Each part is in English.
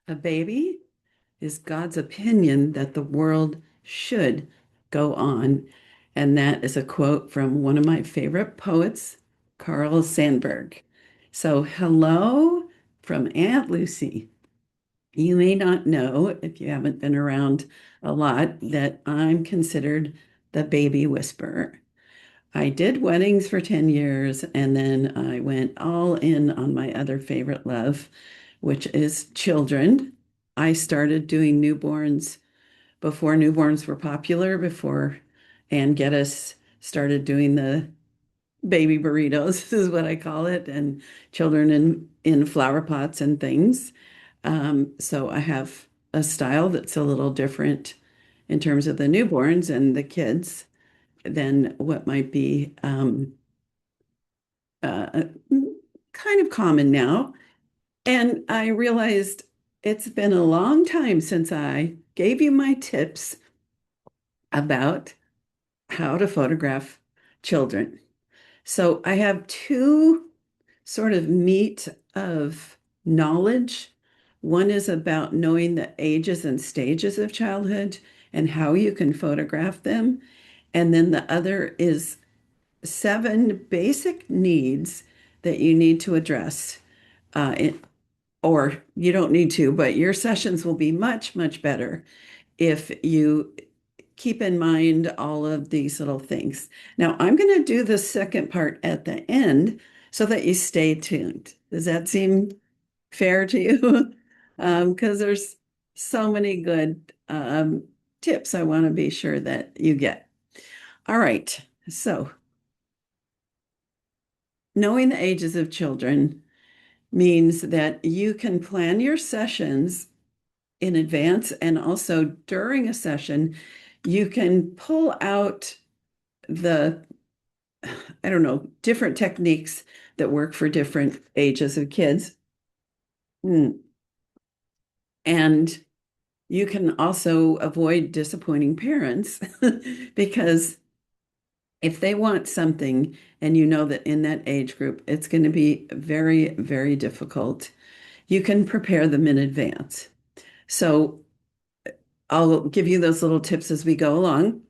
A baby is God's opinion that the world should go on. And that is a quote from one of my favorite poets, Carl Sandburg. So, hello from Aunt Lucy. You may not know, if you haven't been around a lot, that I'm considered the baby whisperer. I did weddings for 10 years and then I went all in on my other favorite love, which is children. I started doing newborns before newborns were popular, before Ann Geddes started doing the baby burritos, is what I call it, and children in flower pots and things. So I have a style that's a little different in terms of the newborns and the kids than what might be uh, kind of common now. And I realized it's been a long time since I gave you my tips about how to photograph children. So I have two sort of meat of knowledge. One is about knowing the ages and stages of childhood and how you can photograph them. And then the other is seven basic needs that you need to address. Or you don't need to, but your sessions will be much, much better if you keep in mind all of these little things. Now, I'm going to do the second part at the end so that you stay tuned. Does that seem fair to you? Because there's so many good tips I want to be sure that you get. All right. So, knowing the ages of children means that you can plan your sessions in advance and also during a session, you can pull out the, I don't know, different techniques that work for different ages of kids. Mm. And you can also avoid disappointing parents because if they want something and you know that in that age group it's going to be very, very difficult, you can prepare them in advance. So I'll give you those little tips as we go along.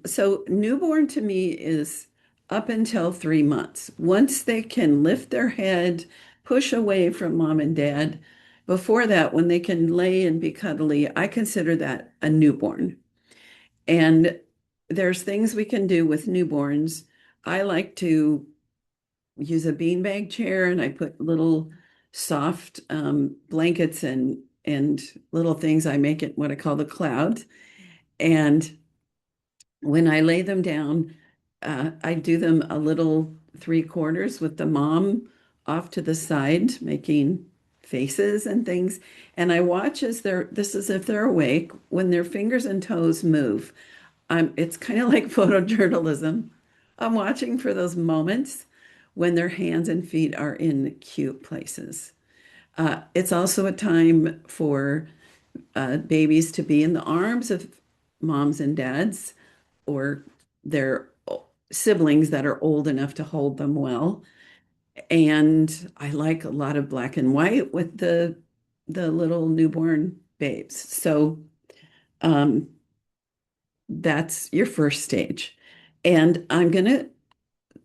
So newborn to me is up until 3 months. Once they can lift their head, push away from mom and dad, before that, when they can lay and be cuddly, I consider that a newborn. And there's things we can do with newborns. I like to use a beanbag chair and I put little soft blankets and little things. I make it what I call the clouds. And when I lay them down, I do them a little three quarters with the mom off to the side, making faces and things. And I watch as this is if they're awake, when their fingers and toes move. It's kind of like photojournalism. I'm watching for those moments when their hands and feet are in cute places. It's also a time for babies to be in the arms of moms and dads or their siblings that are old enough to hold them well. And I like a lot of black and white with the little newborn babes. So um, that's your first stage. And I'm going to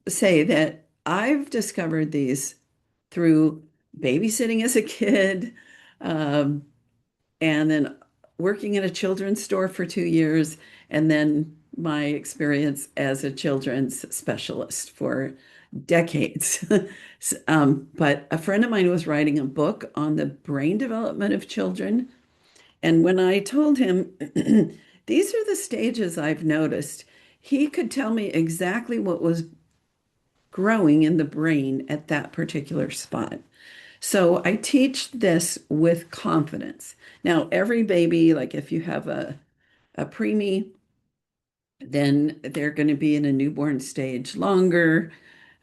say that I've discovered these through babysitting as a kid, um, and then working in a children's store for 2 years, and then my experience as a children's specialist for decades. But a friend of mine was writing a book on the brain development of children. And when I told him, these are the stages I've noticed, he could tell me exactly what was growing in the brain at that particular spot. So I teach this with confidence. Now, every baby, like if you have a preemie, then they're going to be in a newborn stage longer.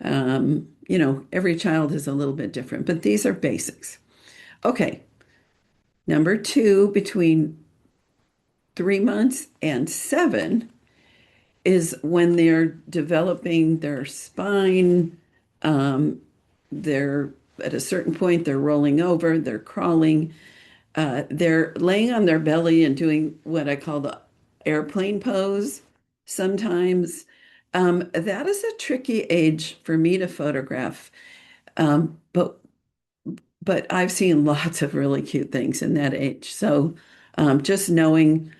Every child is a little bit different, but these are basics. Okay, number two, between 3 months and seven is when they're developing their spine. They're at a certain point, they're rolling over, they're crawling. They're laying on their belly and doing what I call the airplane pose sometimes. That is a tricky age for me to photograph. But I've seen lots of really cute things in that age. So just knowing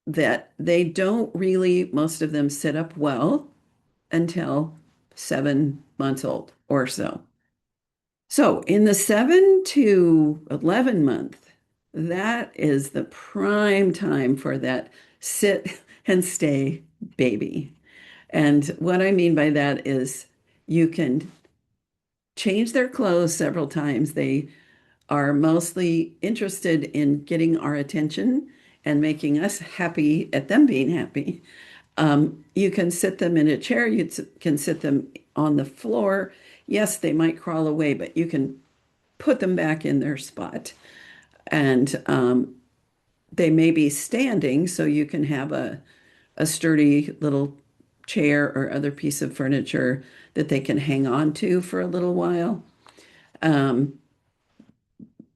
that they don't really, most of them sit up well until 7 months old or so. So in the 7 to 11 month, that is the prime time for that sit and stay baby. And what I mean by that is you can change their clothes several times. They are mostly interested in getting our attention and making us happy at them being happy. You can sit them in a chair, can sit them on the floor. Yes, they might crawl away, but you can put them back in their spot. And they may be standing, so you can have a sturdy little chair or other piece of furniture that they can hang on to for a little while. Um,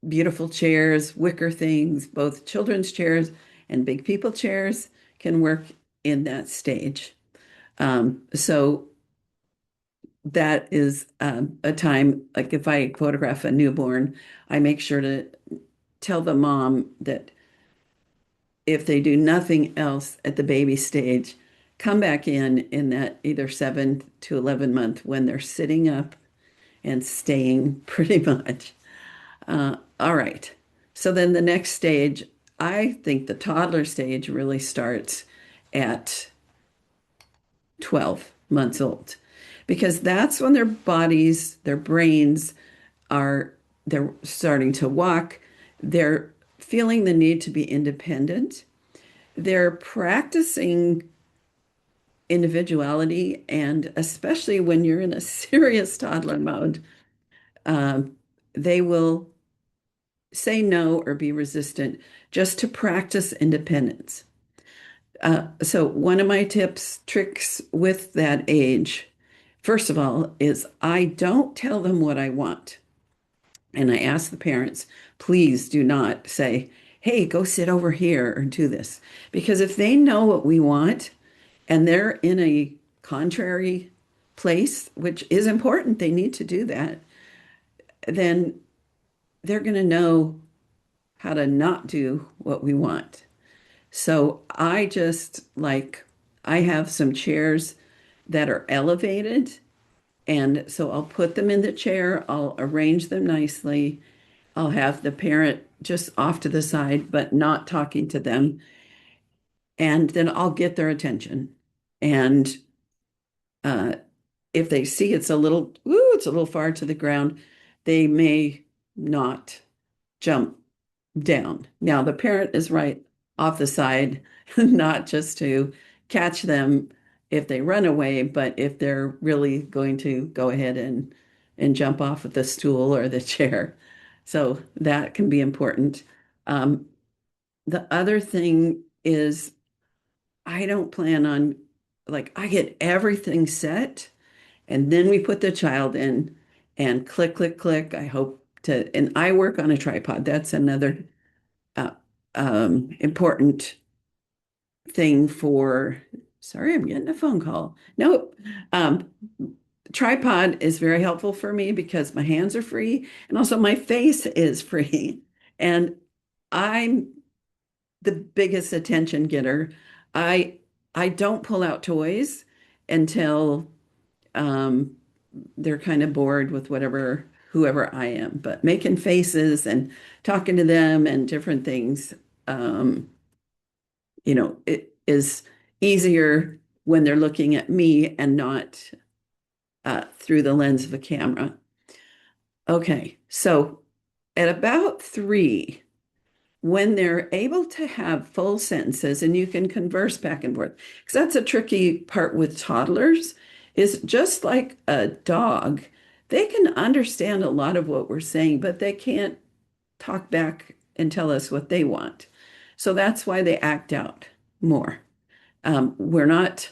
Beautiful chairs, wicker things, both children's chairs and big people chairs can work in that stage. So that is a time, like if I photograph a newborn, I make sure to tell the mom that if they do nothing else at the baby stage, come back in that either 7 to 11 month when they're sitting up and staying pretty much. All right. So then the next stage, I think the toddler stage really starts at 12 months old because that's when their bodies, their brains are they're starting to walk, they're feeling the need to be independent, they're practicing individuality, and especially when you're in a serious toddler mode, um, they will say no or be resistant just to practice independence. So one of my tips, tricks with that age, first of all, is I don't tell them what I want. And I ask the parents, please do not say, hey, go sit over here or do this. Because if they know what we want and they're in a contrary place, which is important, they need to do that, then they're going to know how to not do what we want. So I have some chairs that are elevated. And so I'll put them in the chair, I'll arrange them nicely. I'll have the parent just off to the side, but not talking to them. And then I'll get their attention. And uh, if they see it's a little far to the ground, they may not jump down. Now, the parent is right off the side, not just to catch them if they run away, but if they're really going to go ahead and jump off of the stool or the chair. So that can be important. Um, the other thing is I don't plan on like I get everything set and then we put the child in and click, click, click. I hope to, and I work on a tripod. That's another uh, important thing for, sorry, I'm getting a phone call. Nope. Um, Tripod is very helpful for me because my hands are free and also my face is free. And I'm the biggest attention getter. I I don't pull out toys until um, they're kind of bored with whoever I am. But making faces and talking to them and different things, um, it is easier when they're looking at me and not through the lens of a camera. Okay, so at about 3, when they're able to have full sentences and you can converse back and forth, because that's a tricky part with toddlers, is just like a dog, they can understand a lot of what we're saying, but they can't talk back and tell us what they want. So that's why they act out more. We're not,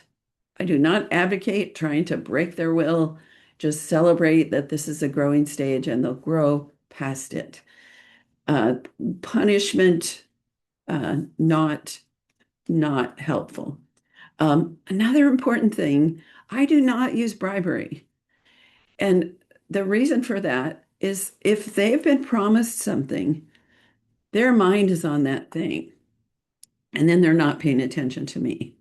I do not advocate trying to break their will, just celebrate that this is a growing stage and they'll grow past it. Uh, Punishment, not helpful. Another important thing, I do not use bribery. And the reason for that is if they've been promised something, their mind is on that thing, and then they're not paying attention to me.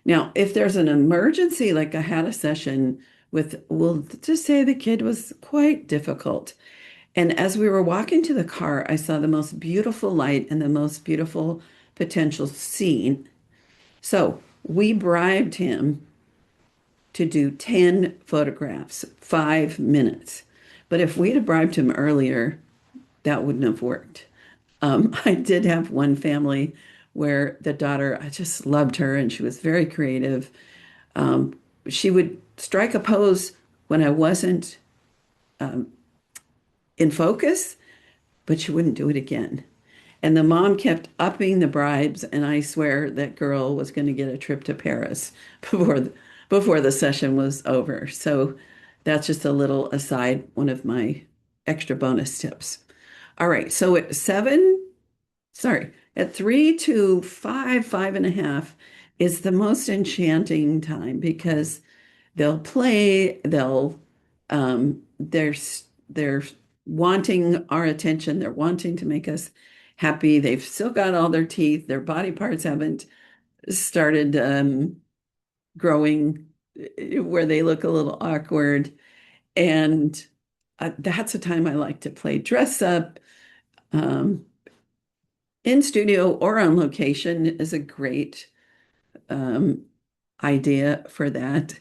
Now, if there's an emergency, like I had a session with, we'll just say the kid was quite difficult. And as we were walking to the car, I saw the most beautiful light and the most beautiful potential scene. So we bribed him to do 10 photographs, 5 minutes. But if we'd have bribed him earlier, that wouldn't have worked. I did have one family where the daughter, I just loved her and she was very creative. Um, she would strike a pose when I wasn't um, in focus, but she wouldn't do it again. And the mom kept upping the bribes, and I swear that girl was going to get a trip to Paris before the session was over. So that's just a little aside, one of my extra bonus tips. All right, so at seven, sorry, at 3 to 5, 5.5 is the most enchanting time because they'll play, they're wanting our attention, they're wanting to make us happy. They've still got all their teeth, their body parts haven't started growing where they look a little awkward. And that's a time I like to play dress up. Um, in studio or on location is a great um, idea for that.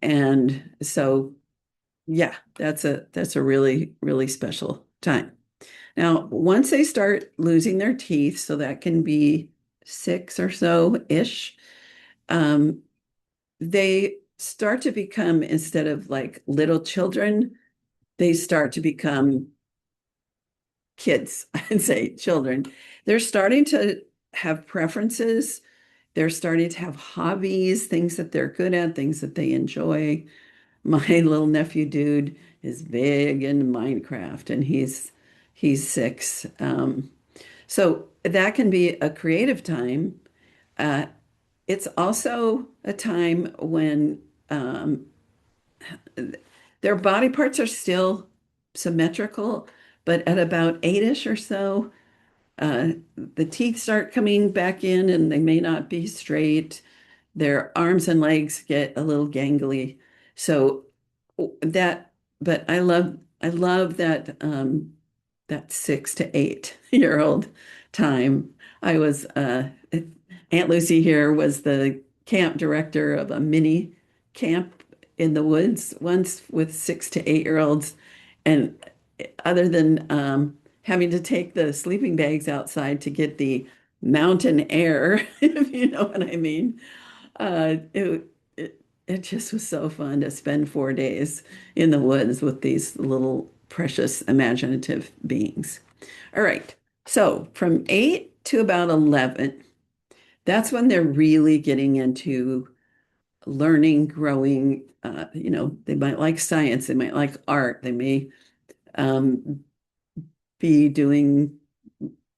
And so, yeah, that's a really, really special time. Now, once they start losing their teeth, so that can be 6 or so ish, um, they start to become, instead of like little children, they start to become kids, I'd say children. They're starting to have preferences. They're starting to have hobbies, things that they're good at, things that they enjoy. My little nephew dude is big in Minecraft and he's 6. So that can be a creative time. Uh, it's also a time when their body parts are still symmetrical, but at about 8ish or so, the teeth start coming back in and they may not be straight. Their arms and legs get a little gangly. So that, but I love that 6 to 8 year old time. I was Aunt Lucy here was the camp director of a mini camp in the woods once with 6 to 8 year olds, and other than having to take the sleeping bags outside to get the mountain air, if you know what I mean, it just was so fun to spend 4 days in the woods with these little precious imaginative beings. All right. So from 8 to about 11, that's when they're really getting into learning, growing. They might like science, they might like art, they may um, be doing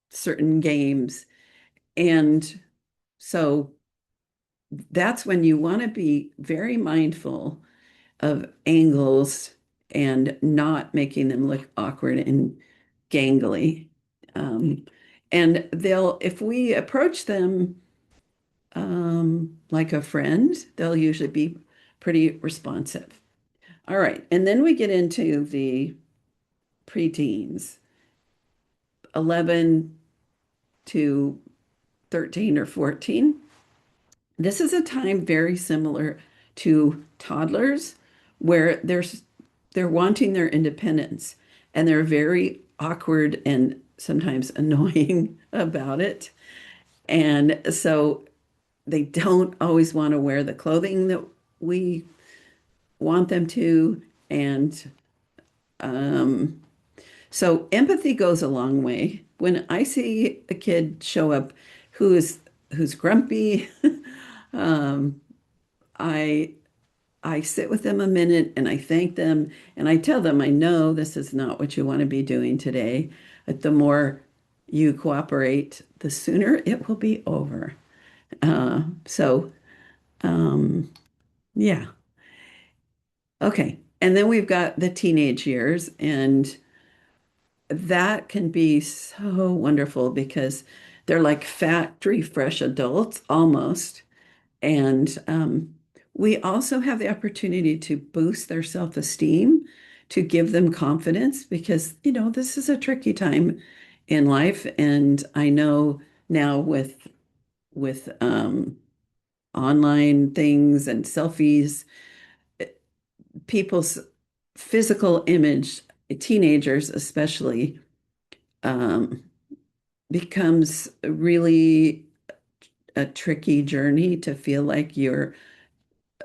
certain games. And so that's when you want to be very mindful of angles and not making them look awkward and gangly. Um, and if we approach them like a friend, they'll usually be pretty responsive. All right. And then we get into the preteens, 11 to 13 or 14. This is a time very similar to toddlers where they're wanting their independence and they're very awkward and sometimes annoying about it. And so they don't always want to wear the clothing that we want them to. And um, so empathy goes a long way. When I see a kid show up who's grumpy, um, I I sit with them a minute and I thank them and I tell them, I know this is not what you want to be doing today, but the more you cooperate, the sooner it will be over. So, yeah. Okay. And then we've got the teenage years, and that can be so wonderful because they're like factory fresh adults almost. And we also have the opportunity to boost their self-esteem, to give them confidence because, this is a tricky time in life. And I know now with online things and selfies, people's physical image, teenagers especially, um, becomes really a tricky journey to feel like you're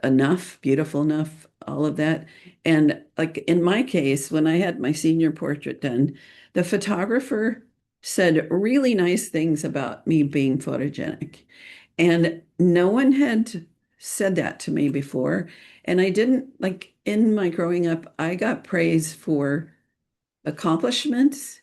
enough, beautiful enough, all of that. And like in my case, when I had my senior portrait done, the photographer said really nice things about me being photogenic. And no one had said that to me before. And I didn't like in my growing up, I got praise for accomplishments,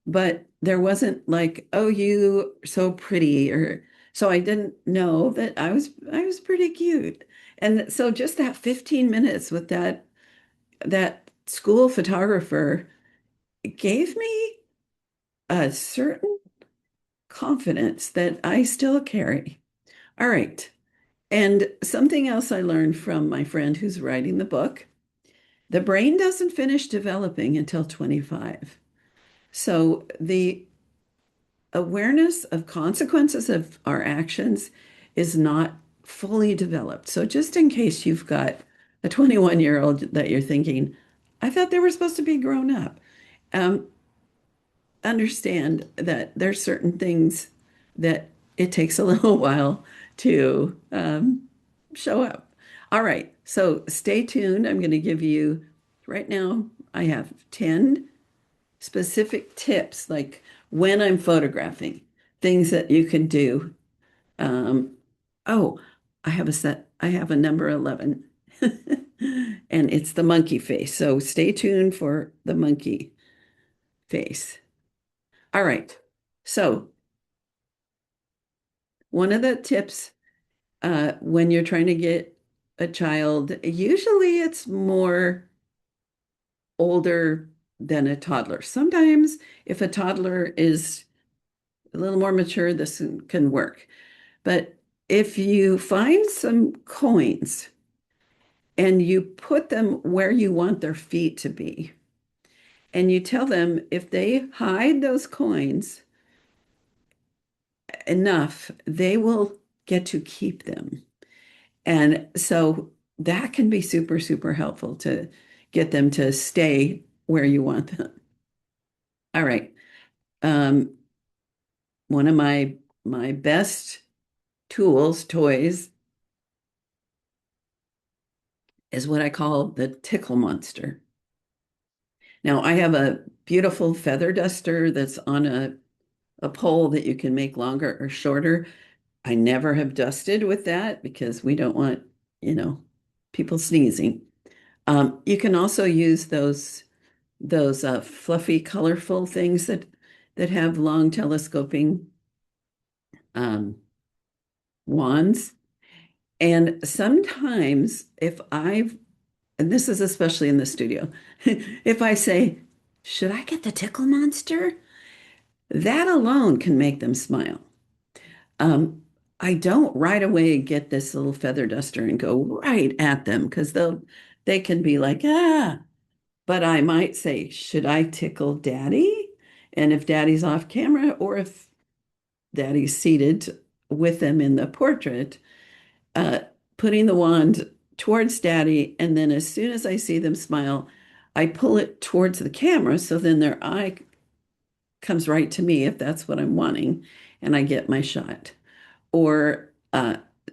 but there wasn't like, oh, you are so pretty, or so I didn't know that I was pretty cute. And so just that 15 minutes with that school photographer gave me a certain confidence that I still carry. All right. And something else I learned from my friend who's writing the book, the brain doesn't finish developing until 25. So the awareness of consequences of our actions is not fully developed. So just in case you've got a 21-year-old that you're thinking, I thought they were supposed to be grown up. Um, Understand that there's certain things that it takes a little while to show up. All right, so stay tuned. I'm going to give you right now, I have 10 specific tips, like when I'm photographing, things that you can do. Um, oh, I have a number 11, and it's the monkey face. So stay tuned for the monkey face. All right. So, one of the tips when you're trying to get a child, usually it's more older than a toddler. Sometimes, if a toddler is a little more mature, this can work. But if you find some coins and you put them where you want their feet to be, and you tell them if they hide those coins enough, they will get to keep them. And so that can be super, super helpful to get them to stay where you want them. All right. Um, One of my best tools, toys, is what I call the tickle monster. Now, I have a beautiful feather duster that's on a pole that you can make longer or shorter. I never have dusted with that because we don't want, you know, people sneezing. You can also use those fluffy, colorful things that have long telescoping um, wands. And sometimes if I've, and this is especially in the studio, if I say, should I get the tickle monster? That alone can make them smile. Um, I don't right away get this little feather duster and go right at them because they can be like, ah, but I might say, should I tickle daddy? And if daddy's off camera or if daddy's seated with them in the portrait, uh, putting the wand towards daddy. And then as soon as I see them smile, I pull it towards the camera. So then their eye comes right to me if that's what I'm wanting, and I get my shot. Or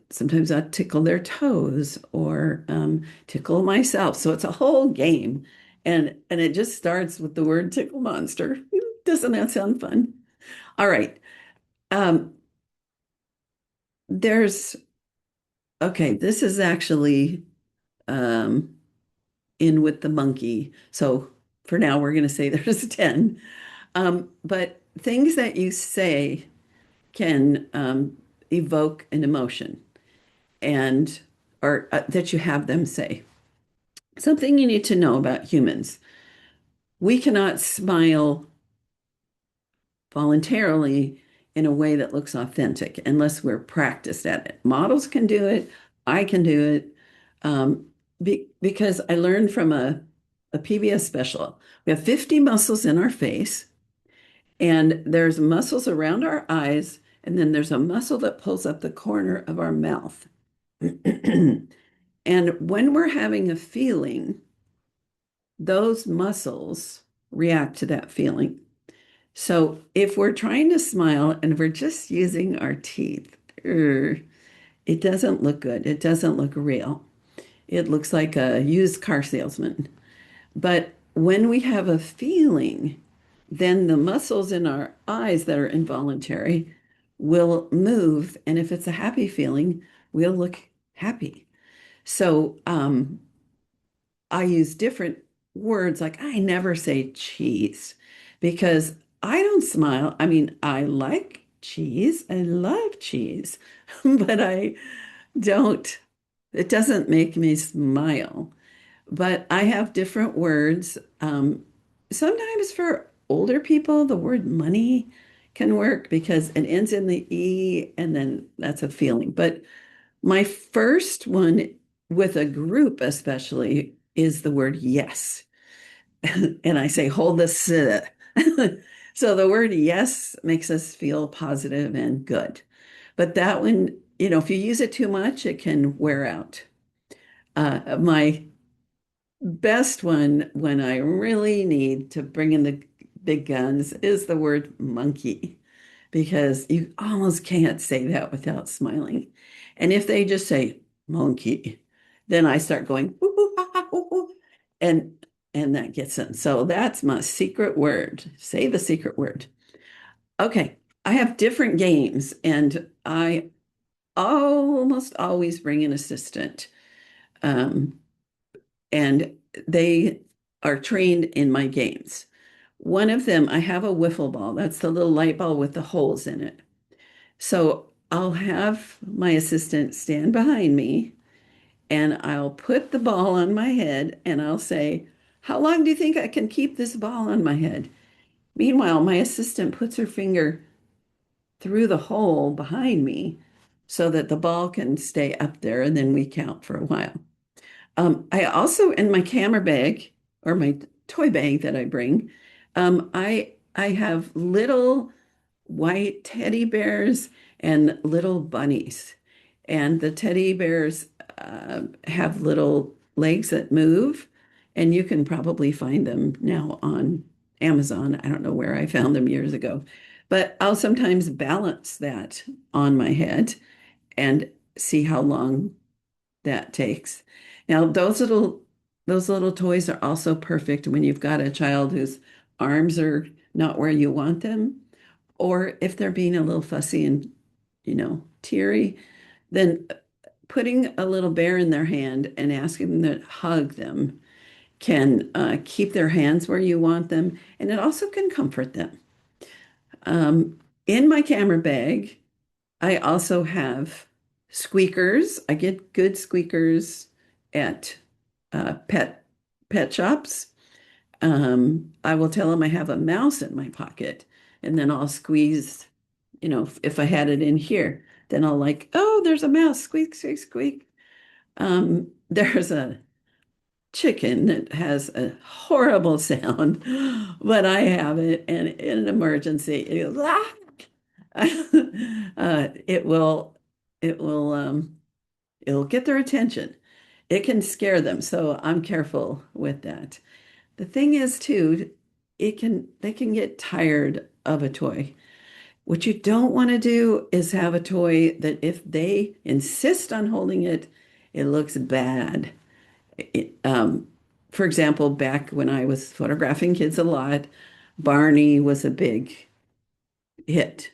sometimes I tickle their toes or tickle myself. So it's a whole game. And it just starts with the word tickle monster. Doesn't that sound fun? All right. Um, there's, okay, this is actually um, in with the monkey. So for now, we're going to say there's 10. But things that you say can evoke an emotion and or that you have them say. Something you need to know about humans. We cannot smile voluntarily in a way that looks authentic unless we're practiced at it. Models can do it. I can do it because I learned from a PBS special. We have 50 muscles in our face, and there's muscles around our eyes, and then there's a muscle that pulls up the corner of our mouth. And when we're having a feeling, those muscles react to that feeling. So if we're trying to smile and we're just using our teeth, it doesn't look good. It doesn't look real. It looks like a used car salesman. But when we have a feeling, then the muscles in our eyes that are involuntary will move. And if it's a happy feeling, we'll look happy. So I use different words like I never say cheese because I don't smile. I mean, I like cheese, I love cheese, but I don't, it doesn't make me smile. But I have different words. Sometimes for older people, the word money can work because it ends in the E and then that's a feeling. But my first one with a group, especially, is the word yes. And I say, hold this. So the word yes makes us feel positive and good. But that one, if you use it too much, it can wear out. My best one, when I really need to bring in the big guns, is the word monkey, because you almost can't say that without smiling. And if they just say monkey, then I start going, "Ooh, ooh, ah, ah, ooh, ooh," and and that gets in. So that's my secret word. Say the secret word. Okay, I have different games, and I almost always bring an assistant. Um, and they are trained in my games. One of them, I have a wiffle ball. That's the little light ball with the holes in it. So I'll have my assistant stand behind me and I'll put the ball on my head and I'll say, how long do you think I can keep this ball on my head? Meanwhile, my assistant puts her finger through the hole behind me so that the ball can stay up there and then we count for a while. I also, in my camera bag or my toy bag that I bring, I have little white teddy bears and little bunnies. And the teddy bears have little legs that move, and you can probably find them now on Amazon. I don't know where I found them years ago, but I'll sometimes balance that on my head and see how long that takes. Now, those little toys are also perfect when you've got a child whose arms are not where you want them, or if they're being a little fussy and, teary, then putting a little bear in their hand and asking them to hug them can keep their hands where you want them, and it also can comfort them. In my camera bag, I also have squeakers. I get good squeakers at pet shops. I will tell them I have a mouse in my pocket, and then I'll squeeze, if I had it in here, then I'll like, oh, there's a mouse, squeak, squeak, squeak. There's a chicken that has a horrible sound, but I have it, and in an emergency, it goes, ah! It will, it will, it'll get their attention. It can scare them, so I'm careful with that. The thing is, too, they can get tired of a toy. What you don't want to do is have a toy that if they insist on holding it, it looks bad. It, for example, back when I was photographing kids a lot, Barney was a big hit.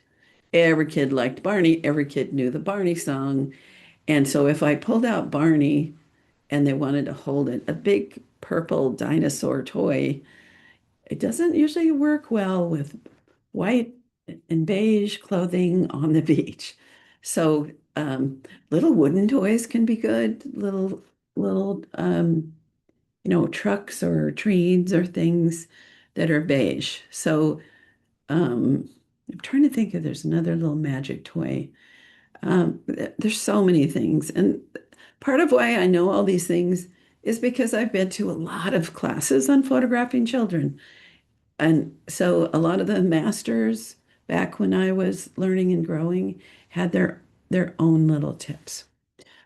Every kid liked Barney. Every kid knew the Barney song. And so if I pulled out Barney and they wanted to hold it. A big purple dinosaur toy. It doesn't usually work well with white and beige clothing on the beach. So little wooden toys can be good. Little trucks or trains or things that are beige. So I'm trying to think if there's another little magic toy. There's so many things. And part of why I know all these things is because I've been to a lot of classes on photographing children. And so a lot of the masters back when I was learning and growing had their own little tips.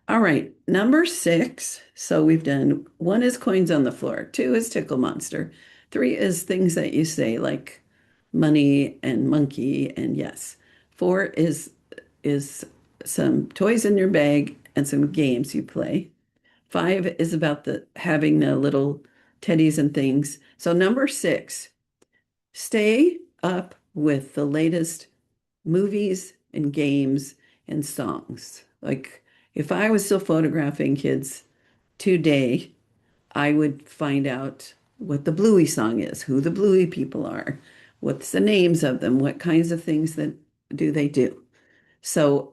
All right, number six. So we've done one is coins on the floor, two is tickle monster, three is things that you say like money and monkey and yes. Four is some toys in your bag and some games you play. Five is about the having the little teddies and things. So number six, stay up with the latest movies and games and songs. Like if I was still photographing kids today, I would find out what the Bluey song is, who the Bluey people are, what's the names of them, what kinds of things that do they do. So,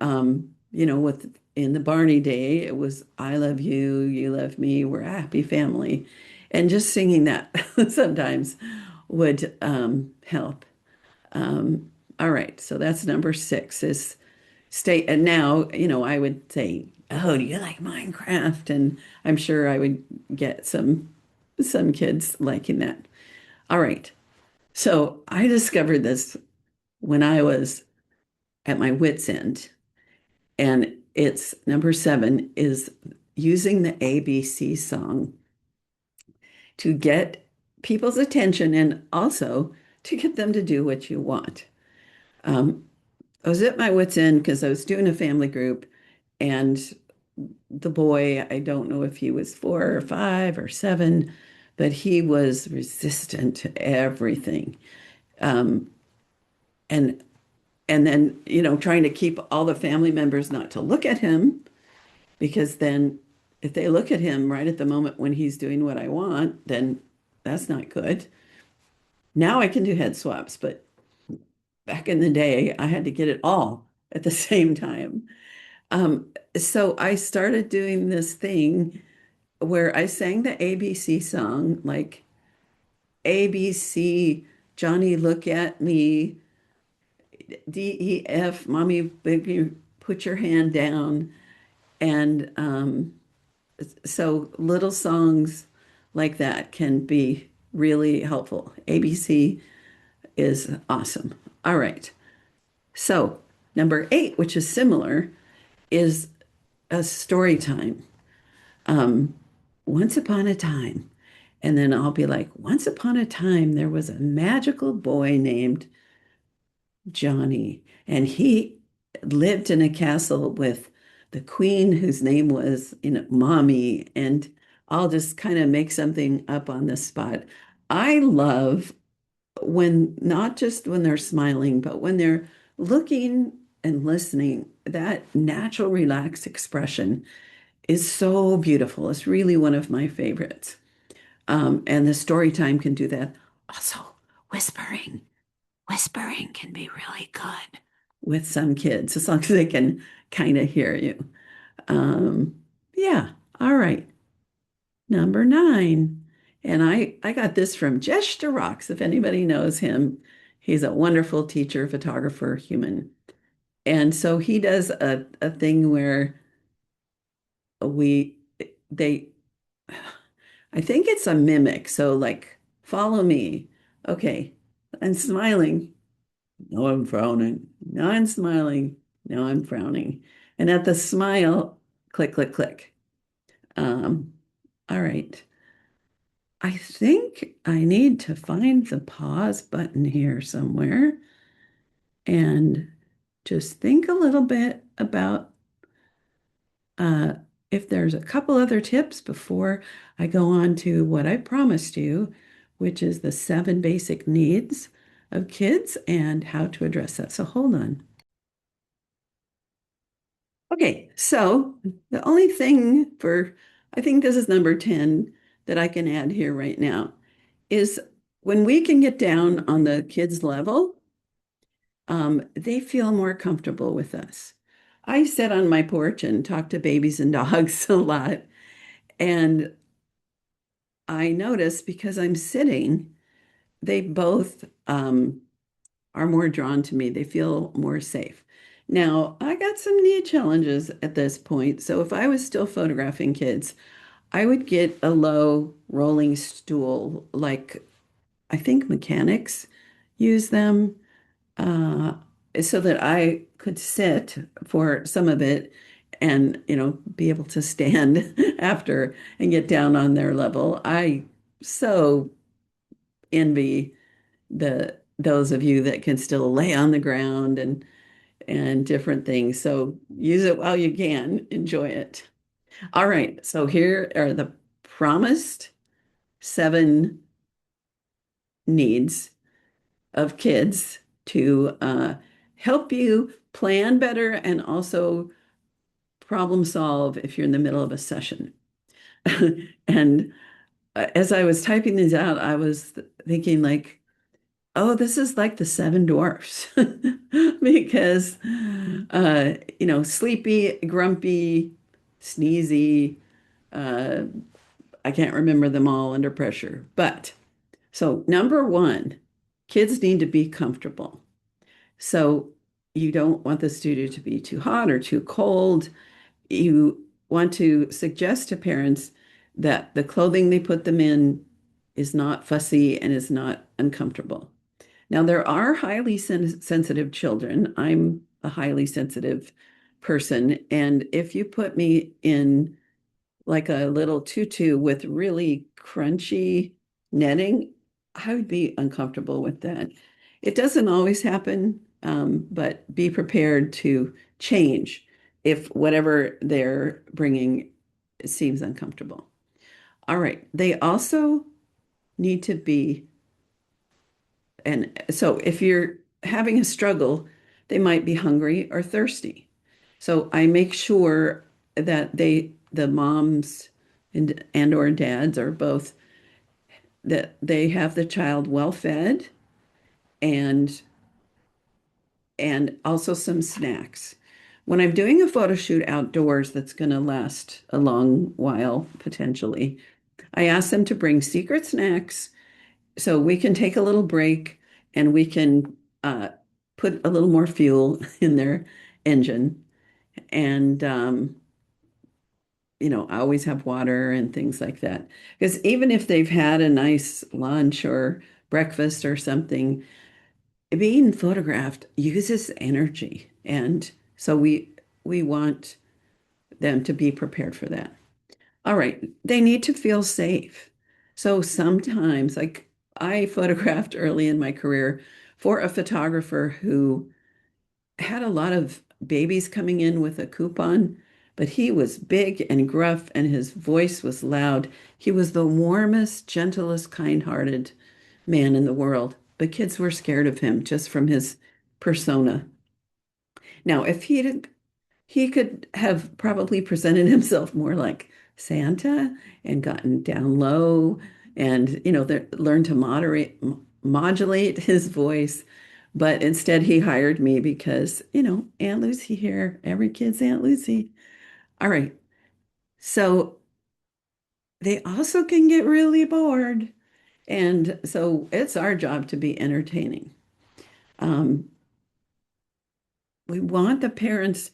with in the Barney day, it was I love you, you love me, we're a happy family. And just singing that sometimes would help. All right, so that's number six is stay. And now, I would say, "Oh, do you like Minecraft?" And I'm sure I would get some kids liking that. All right, so I discovered this when I was at my wit's end, and it's number seven is using the ABC song to get people's attention and also to get them to do what you want. Um, I was at my wit's end because I was doing a family group, and the boy, I don't know if he was 4 or 5 or 7, but he was resistant to everything. Um, and and then, trying to keep all the family members not to look at him, because then if they look at him right at the moment when he's doing what I want, then that's not good. Now I can do head swaps, but back in the day, I had to get it all at the same time. So I started doing this thing where I sang the ABC song, like ABC, Johnny, look at me, DEF, mommy, baby, put your hand down. And so little songs like that can be really helpful. ABC is awesome. All right. So number eight, which is similar, is a story time. Um, Once upon a time. And then I'll be like, once upon a time, there was a magical boy named Johnny, and he lived in a castle with the queen whose name was, Mommy. And I'll just kind of make something up on the spot. I love when, not just when they're smiling, but when they're looking and listening, that natural, relaxed expression is so beautiful. It's really one of my favorites. And the story time can do that. Also, whispering. Whispering can be really good with some kids, as long as they can kind of hear you. Um, yeah. All right. Number nine. And I got this from Jesh Rocks, if anybody knows him. He's a wonderful teacher, photographer, human. And so he does a thing where we they I think it's a mimic. So like follow me. Okay. I'm smiling. No, I'm frowning. No, I'm smiling. No, I'm frowning. And at the smile, click, click, click. Um, all right. I think I need to find the pause button here somewhere and just think a little bit about uh, if there's a couple other tips before I go on to what I promised you, which is the 7 basic needs of kids and how to address that. So hold on. Okay, so the only thing for I think this is number 10 that I can add here right now, is when we can get down on the kids' level, they feel more comfortable with us. I sit on my porch and talk to babies and dogs a lot, and I notice because I'm sitting, they both are more drawn to me. They feel more safe. Now, I got some knee challenges at this point. So if I was still photographing kids, I would get a low rolling stool, like I think mechanics use them, uh, so that I could sit for some of it and, be able to stand after and get down on their level. I so envy those of you that can still lay on the ground and different things. So use it while you can. Enjoy it. All right. So here are the promised 7 needs of kids to help you plan better and also problem solve if you're in the middle of a session. And as I was typing these out, I was thinking like, oh, this is like the 7 dwarfs because, sleepy, grumpy, sneezy. Uh, I can't remember them all under pressure. But so, number one, kids need to be comfortable. So, you don't want the studio to be too hot or too cold. You want to suggest to parents that the clothing they put them in is not fussy and is not uncomfortable. Now, there are highly sensitive children. I'm a highly sensitive person. And if you put me in like a little tutu with really crunchy netting, I would be uncomfortable with that. It doesn't always happen, but be prepared to change if whatever they're bringing seems uncomfortable. All right. They also need to be, and so if you're having a struggle, they might be hungry or thirsty. So I make sure that the moms and or dads or both, that they have the child well fed and also some snacks. When I'm doing a photo shoot outdoors that's going to last a long while potentially, I ask them to bring secret snacks so we can take a little break and we can put a little more fuel in their engine. And I always have water and things like that. Because even if they've had a nice lunch or breakfast or something, being photographed uses energy. And so we want them to be prepared for that. All right, they need to feel safe. So sometimes, like I photographed early in my career for a photographer who had a lot of babies coming in with a coupon, but he was big and gruff and his voice was loud. He was the warmest, gentlest, kind-hearted man in the world, but kids were scared of him just from his persona. Now, if he could have probably presented himself more like Santa and gotten down low and, learn to modulate his voice. But instead, he hired me because, Aunt Lucy here, every kid's Aunt Lucy. All right. So they also can get really bored. And so it's our job to be entertaining. Um, we want the parents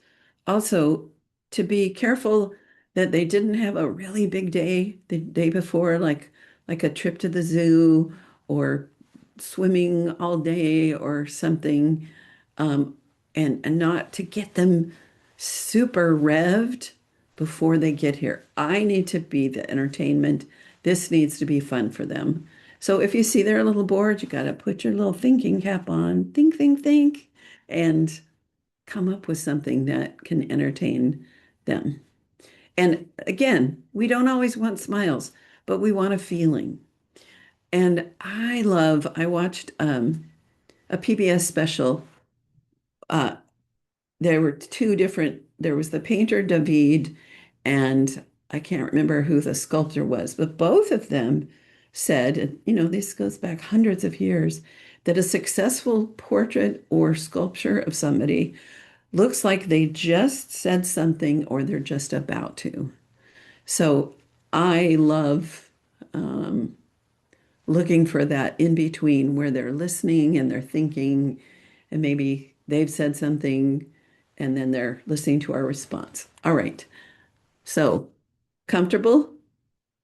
also to be careful that they didn't have a really big day the day before, like a trip to the zoo or swimming all day or something, um, and not to get them super revved before they get here. I need to be the entertainment. This needs to be fun for them. So if you see they're a little bored, you got to put your little thinking cap on, think, and come up with something that can entertain them. And again, we don't always want smiles, but we want a feeling. And I watched a PBS special. Uh, there were two different, there was the painter David and I can't remember who the sculptor was, but both of them said, and, this goes back hundreds of years, that a successful portrait or sculpture of somebody looks like they just said something or they're just about to. So I love looking for that in between where they're listening and they're thinking, and maybe they've said something and then they're listening to our response. All right. So comfortable,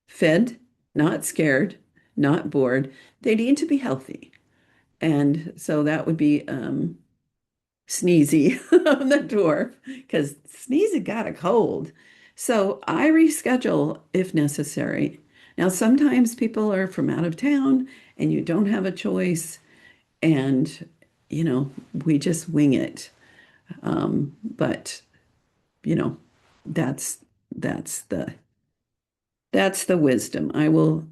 fed, not scared, not bored. They need to be healthy. And so that would be Sneezy on the door because Sneezy got a cold. So I reschedule if necessary. Now, sometimes people are from out of town and you don't have a choice, and we just wing it. But you know, that's that's the that's the wisdom. I will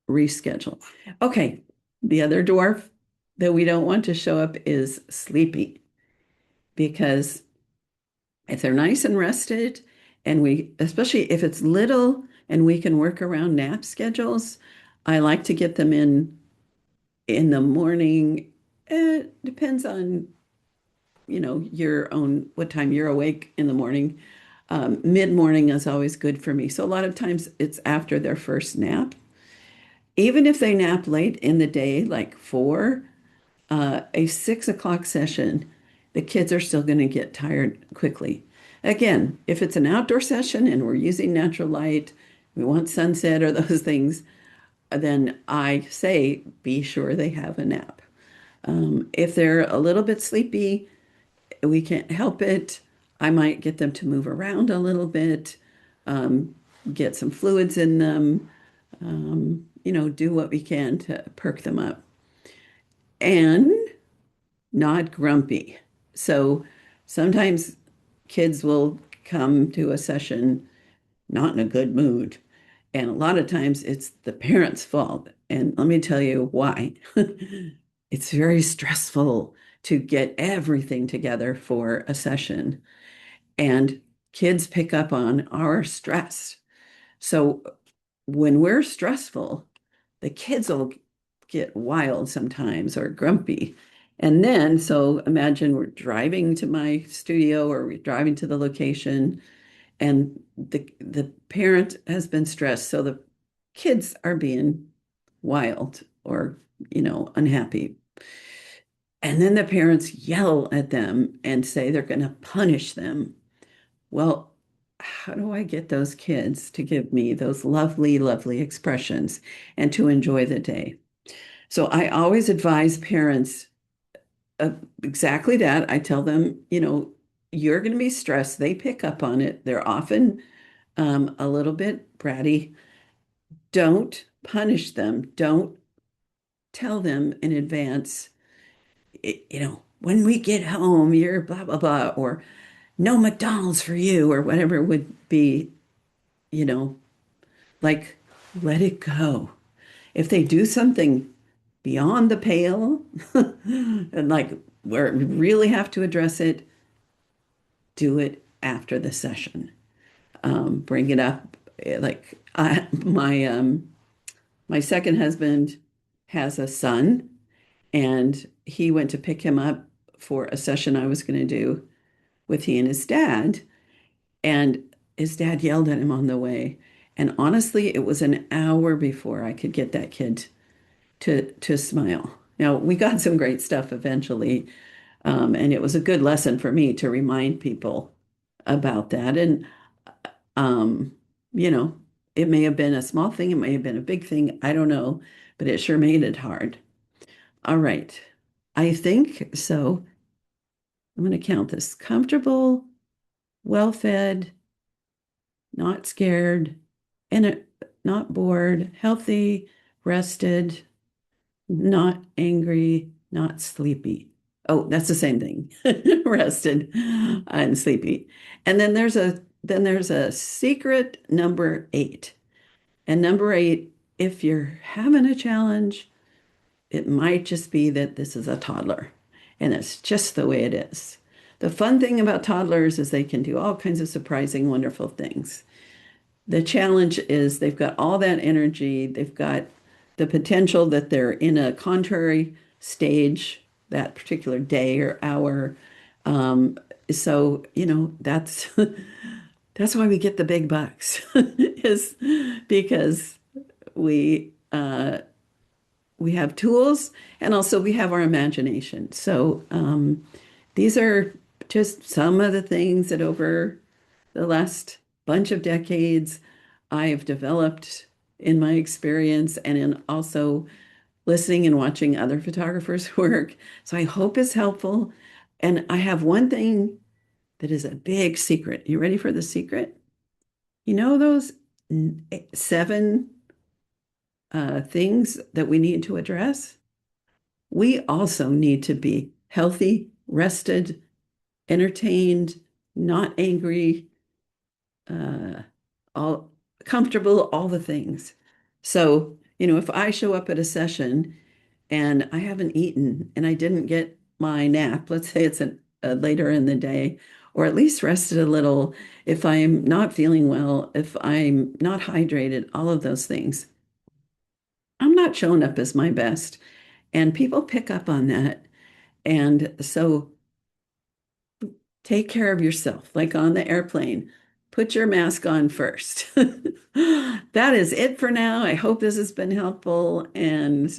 reschedule. Okay, the other dwarf that we don't want to show up is sleepy because if they're nice and rested, and especially if it's little and we can work around nap schedules, I like to get them in the morning. It depends on, your own, what time you're awake in the morning. Mid-morning is always good for me. So a lot of times it's after their first nap. Even if they nap late in the day, like 4, a 6 o'clock session, the kids are still going to get tired quickly. Again, if it's an outdoor session and we're using natural light, we want sunset or those things, then I say be sure they have a nap. If they're a little bit sleepy, we can't help it. I might get them to move around a little bit, get some fluids in them, do what we can to perk them up. And not grumpy. So sometimes kids will come to a session not in a good mood. And a lot of times it's the parents' fault. And let me tell you why. It's very stressful to get everything together for a session. And kids pick up on our stress. So when we're stressful, the kids will get wild sometimes or grumpy. And then, so imagine we're driving to my studio or we're driving to the location, and the parent has been stressed. So the kids are being wild or, unhappy. And then the parents yell at them and say they're going to punish them. Well, how do I get those kids to give me those lovely, lovely expressions and to enjoy the day? So I always advise parents exactly that. I tell them, you're going to be stressed. They pick up on it. They're often a little bit bratty. Don't punish them. Don't tell them in advance, when we get home, you're blah, blah, blah, or no McDonald's for you, or whatever would be, you know, like let it go. If they do something beyond the pale and like where we really have to address it, do it after the session. Bring it up. Like my second husband has a son, and he went to pick him up for a session I was going to do with he and his dad, and his dad yelled at him on the way. And honestly, it was an hour before I could get that kid to smile. Now we got some great stuff eventually, and it was a good lesson for me to remind people about that. And um, you know, it may have been a small thing, it may have been a big thing, I don't know, but it sure made it hard. All right. I think so. I'm going to count this: comfortable, well fed, not scared, and not bored, healthy, rested, not angry, not sleepy. Oh, that's the same thing. Rested and sleepy. And then there's a secret number 8. And number 8, if you're having a challenge, it might just be that this is a toddler, and it's just the way it is. The fun thing about toddlers is they can do all kinds of surprising, wonderful things. the challenge is they've got all that energy, they've got the potential that they're in a contrary stage that particular day or hour. Um, so, that's why we get the big bucks is because we we have tools and also we have our imagination. So these are just some of the things that over the last bunch of decades I've developed in my experience and in also listening and watching other photographers work. So I hope it's helpful. And I have one thing that is a big secret. You ready for the secret? You know those seven things that we need to address? We also need to be healthy, rested, entertained, not angry, uh, all comfortable, all the things. So, if I show up at a session and I haven't eaten and I didn't get my nap, let's say it's later in the day, or at least rested a little, if I'm not feeling well, if I'm not hydrated, all of those things, I'm not showing up as my best. And people pick up on that. And so take care of yourself, like on the airplane. Put your mask on first. That is it for now. I hope this has been helpful. And,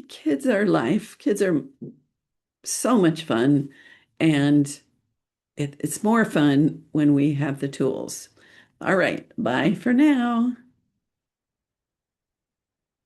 kids are life. Kids are so much fun. And it's more fun when we have the tools. All right. Bye for now.